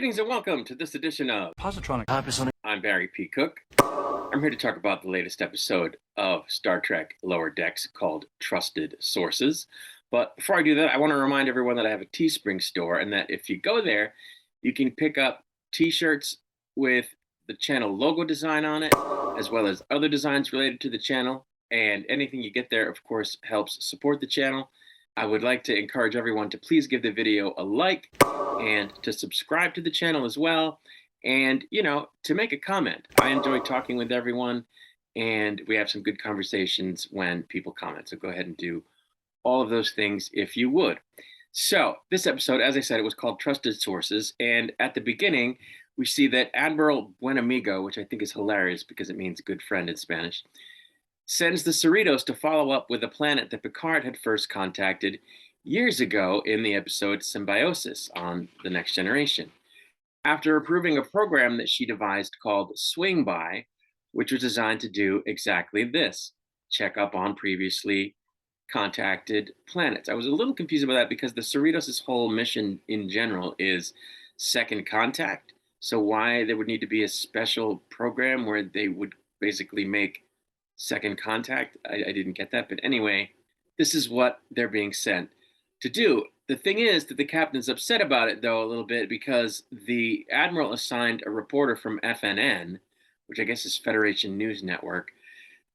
Greetings and welcome to this edition of Positronic. I'm Barry P. Cook. I'm here to talk about the latest episode of Star Trek Lower Decks called Trusted Sources. But before I do that, I want to remind everyone that I have a Teespring store and that if you go there, you can pick up t-shirts with the channel logo design on it, as well as other designs related to the channel. And anything you get there, of course, helps support the channel. I would like to encourage everyone to please give the video a like and to subscribe to the channel as well. And, to make a comment. I enjoy talking with everyone, and we have some good conversations when people comment. So go ahead and do all of those things if you would. So this episode, as I said, it was called Trusted Sources. And at the beginning, we see that Admiral Buenamigo, which I think is hilarious because it means good friend in Spanish, sends the Cerritos to follow up with a planet that Picard had first contacted years ago in the episode Symbiosis on The Next Generation. After approving a program that she devised called Swing By, which was designed to do exactly this, check up on previously contacted planets. I was a little confused about that because the Cerritos' whole mission in general is second contact. So why there would need to be a special program where they would basically make second contact, I didn't get that. But anyway, this is what they're being sent to do. The thing is that the captain's upset about it, though, a little bit, because the Admiral assigned a reporter from FNN, which I guess is Federation News Network,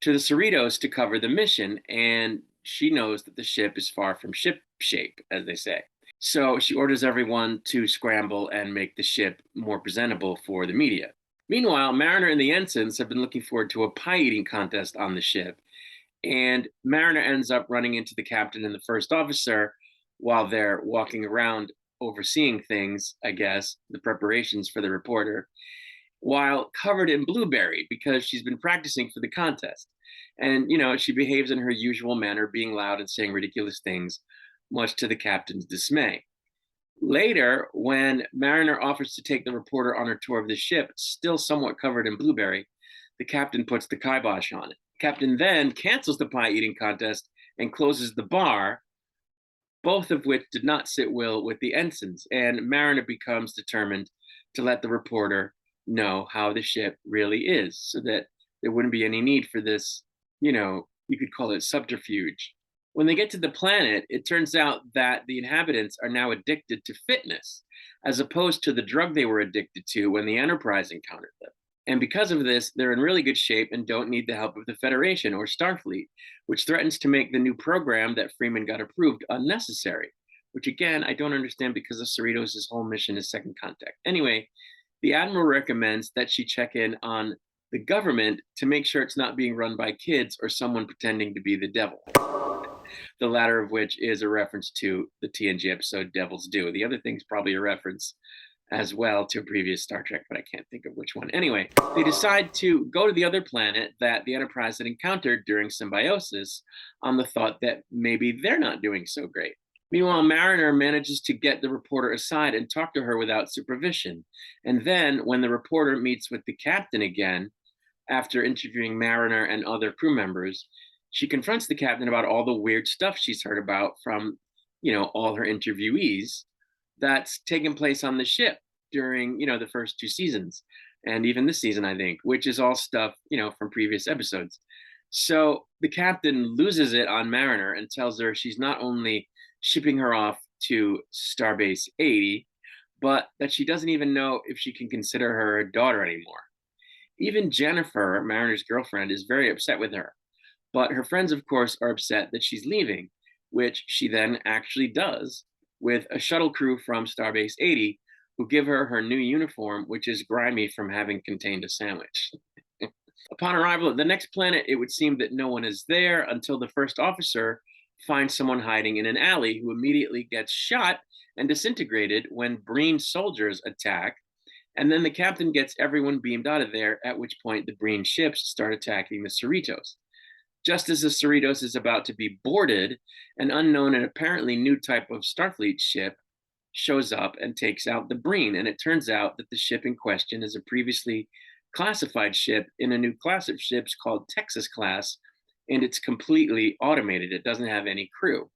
to the Cerritos to cover the mission, and she knows that the ship is far from ship shape, as they say. So she orders everyone to scramble and make the ship more presentable for the media. Meanwhile, Mariner and the ensigns have been looking forward to a pie-eating contest on the ship, and Mariner ends up running into the captain and the first officer while they're walking around overseeing things, I guess, the preparations for the reporter, while covered in blueberry because she's been practicing for the contest. And, she behaves in her usual manner, being loud and saying ridiculous things, much to the captain's dismay. Later, when Mariner offers to take the reporter on her tour of the ship, still somewhat covered in blueberry, the captain puts the kibosh on it. The captain then cancels the pie-eating contest and closes the bar, both of which did not sit well with the ensigns, and Mariner becomes determined to let the reporter know how the ship really is, so that there wouldn't be any need for this, you could call it subterfuge. When they get to the planet, it turns out that the inhabitants are now addicted to fitness, as opposed to the drug they were addicted to when the Enterprise encountered them. And because of this, they're in really good shape and don't need the help of the Federation or Starfleet, which threatens to make the new program that Freeman got approved unnecessary, which again, I don't understand because the Cerritos' whole mission is second contact. Anyway, the Admiral recommends that she check in on the government to make sure it's not being run by kids or someone pretending to be the devil. The latter of which is a reference to the TNG episode Devil's Due. The other thing's probably a reference as well to a previous Star Trek, but I can't think of which one. Anyway, they decide to go to the other planet that the Enterprise had encountered during Symbiosis on the thought that maybe they're not doing so great. Meanwhile, Mariner manages to get the reporter aside and talk to her without supervision. And then when the reporter meets with the captain again, after interviewing Mariner and other crew members, she confronts the captain about all the weird stuff she's heard about from, all her interviewees that's taken place on the ship during, the first two seasons, and even this season, I think, which is all stuff, from previous episodes. So the captain loses it on Mariner and tells her she's not only shipping her off to Starbase 80, but that she doesn't even know if she can consider her a daughter anymore. Even Jennifer, Mariner's girlfriend, is very upset with her. But her friends, of course, are upset that she's leaving, which she then actually does with a shuttle crew from Starbase 80 who give her new uniform, which is grimy from having contained a sandwich. Upon arrival at the next planet, it would seem that no one is there until the first officer finds someone hiding in an alley who immediately gets shot and disintegrated when Breen soldiers attack. And then the captain gets everyone beamed out of there, at which point the Breen ships start attacking the Cerritos. Just as the Cerritos is about to be boarded, an unknown and apparently new type of Starfleet ship shows up and takes out the Breen. And it turns out that the ship in question is a previously classified ship in a new class of ships called Texas class, and it's completely automated. It doesn't have any crew.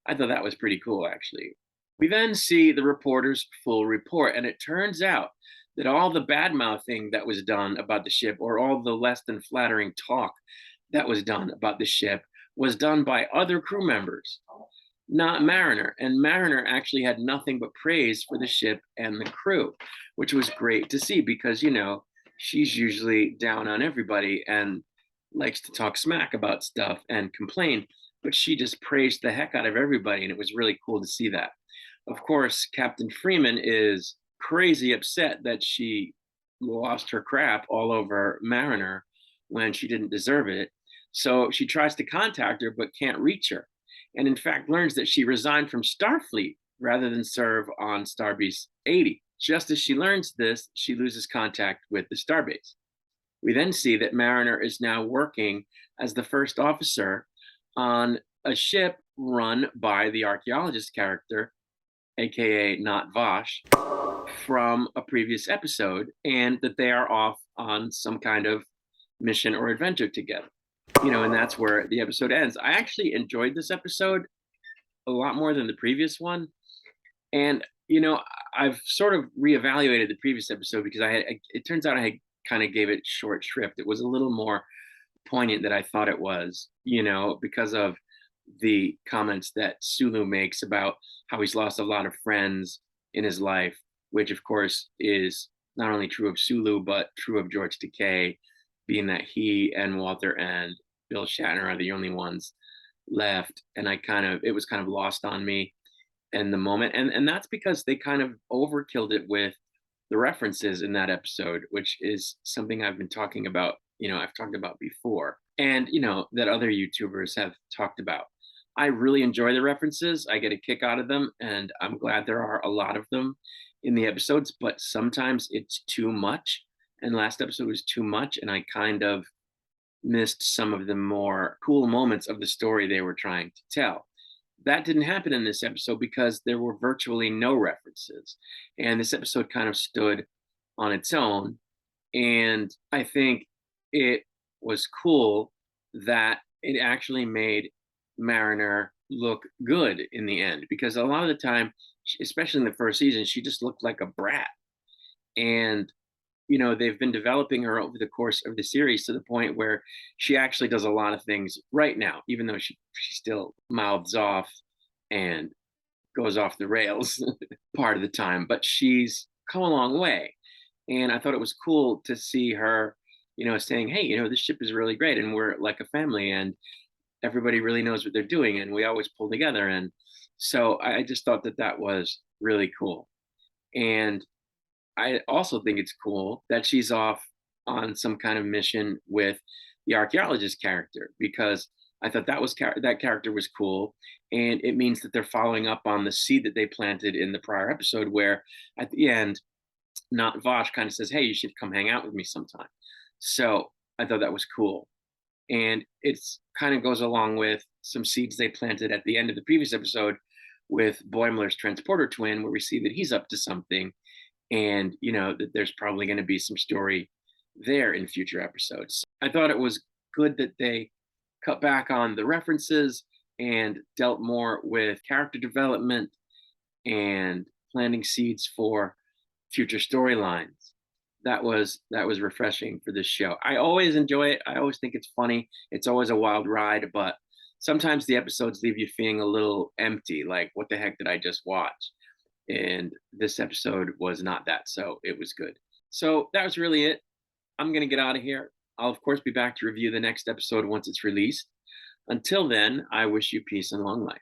I thought that was pretty cool, actually. We then see the reporter's full report, and it turns out that all the bad mouthing that was done about the ship, or all the less than flattering talk that was done about the ship, was done by other crew members, not Mariner. And Mariner actually had nothing but praise for the ship and the crew, which was great to see because, she's usually down on everybody and likes to talk smack about stuff and complain, but she just praised the heck out of everybody. And it was really cool to see that. Of course, Captain Freeman is crazy upset that she lost her crap all over Mariner when she didn't deserve it. So she tries to contact her but can't reach her. And in fact, learns that she resigned from Starfleet rather than serve on Starbase 80. Just as she learns this, she loses contact with the Starbase. We then see that Mariner is now working as the first officer on a ship run by the archaeologist character, aka Not Vosh, from a previous episode, and that they are off on some kind of mission or adventure together. And that's where the episode ends. I actually enjoyed this episode a lot more than the previous one. And, I've sort of reevaluated the previous episode because it turns out I had kind of gave it short shrift. It was a little more poignant than I thought it was, because of the comments that Sulu makes about how he's lost a lot of friends in his life, which of course is not only true of Sulu, but true of George Takei, being that he and Walter and Bill Shatner are the only ones left. And it was kind of lost on me in the moment. And that's because they kind of overkilled it with the references in that episode, which is something I've been talking about, I've talked about before, and, that other YouTubers have talked about. I really enjoy the references. I get a kick out of them, and I'm glad there are a lot of them in the episodes, but sometimes it's too much. And last episode was too much, and I kind of missed some of the more cool moments of the story they were trying to tell. That didn't happen in this episode because there were virtually no references. And this episode kind of stood on its own. And I think it was cool that it actually made Mariner look good in the end, because a lot of the time, especially in the first season, she just looked like a brat. And they've been developing her over the course of the series to the point where she actually does a lot of things right now, even though she still mouths off and goes off the rails part of the time. But she's come a long way. And I thought it was cool to see her, saying, hey, this ship is really great and we're like a family and everybody really knows what they're doing and we always pull together. And so I just thought that was really cool. And I also think it's cool that she's off on some kind of mission with the archaeologist character, because I thought that character was cool, and it means that they're following up on the seed that they planted in the prior episode, where at the end, Not Vosh kind of says, "Hey, you should come hang out with me sometime." So I thought that was cool, and it's kind of goes along with some seeds they planted at the end of the previous episode with Boimler's transporter twin, where we see that he's up to something, and that there's probably going to be some story there in future episodes. I thought it was good that they cut back on the references and dealt more with character development and planting seeds for future storylines. That was refreshing for this show. I always enjoy it. I always think it's funny. It's always a wild ride, but sometimes the episodes leave you feeling a little empty, like what the heck did I just watch? And this episode was not that, so it was good. So that was really it. I'm going to get out of here. I'll, of course, be back to review the next episode once it's released. Until then, I wish you peace and long life.